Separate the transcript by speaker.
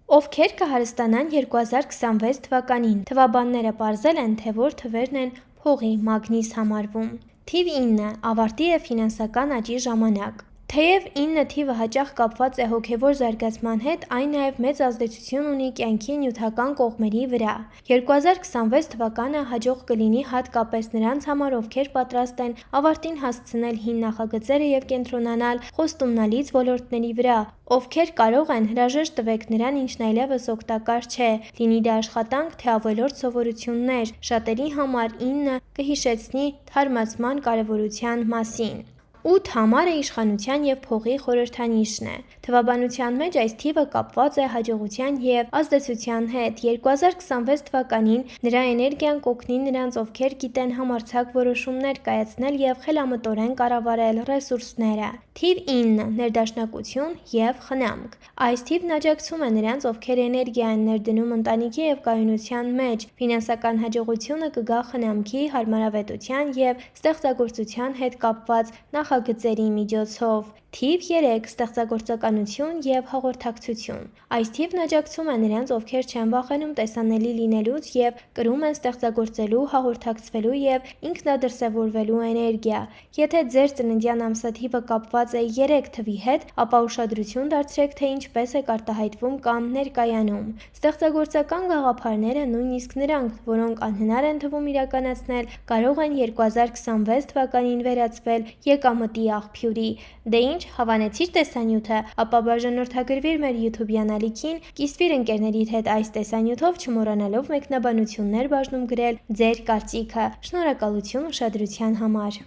Speaker 1: Ովքեր կհարստանան 2026 թվականին, թվաբանները պարզել են, թե որ թվերն են փողի մագնիս համարվում։ Թիվ 9. Ավարտի և ֆինանսական աճի ժամանակ։ Թեև 9 թիվը հաճախ կապված է հոգևոր զարգացման հետ, այն նաև մեծ ազդեցություն ունի կյանքի նյութական կողմերի վրա։ 2026 թվականը հաջող կլինի հատկապես նրանց համար, ովքեր պատրաստ են ավարտին հասցնել հին նախագծերը և կենտրոնանալ խոստումնալից ոլորտների վրա, ովքեր կարող են հրաժեշտ տվեք նրան, ինչն այլևս օգտակար չէ, լինի դա աշխատանք, թե ավելորդ սովորություններ, շատերի համար 9 կհիշեցնի թարմացման կարևորության մասին։ 8 համարը իշխանության և փողի խորհրդանիշն է։ Թվաբանության մեջ այս թիվը կապված է հաջողության և ազդեցության հետ։ 2026 թվականին նրա էներգիան կօգնի նրանց, ովքեր գիտեն համարձակ որոշումներ կայացնել և խելամտորեն կառավարել ռեսուրսները։ Թիվ 9. Ներդաշնակություն և խնամք։ Այս թիվն աջակցում է նրանց, ովքեր էներգիա են ներդնում ընտանիքի և կայունության մեջ։ Ֆինանսական հաջողությունը կգա խնամքի, հարմարավետության և ստեղծագործության հետ կապված նախագծերի միջոցով։ Թիվ 3. Ստեղծագործականություն և հաղորդակցություն։ Այս թիվն աջակցում է նրանց, ովքեր չեն վախենում տեսանելի լինելուց և կրում են ստեղծագործելու, հաղորդակցվելու և ինքնադրսևորվելու էներգիա։ Եթե ձեր ծննդյան ամսաթիվը կապված է 3 թվի հետ, ապա ուշադրություն դարձրեք, թե ինչպես եք արտահայտվում կամ ներկայանում։ Ստեղծագործական գաղափարները, նույնիսկ նրանք, որոնք անհնար են թվում իրականացնել, կարող են 2026 թվականին վերածվել եկամտի աղբյուրի։ Դե ինչ, հավանեցի՞ր տեսանյութը, ապա բաժանորդագրվիր մեր YouTube-յան ալիքին, կիսվիր ընկերներիդ հետ այս տեսանյութով, չմոռանալով մեկնաբանություններ բաժնում գրել ձեր կարծիքը։ Շնորհակալություն ուշադրության համար։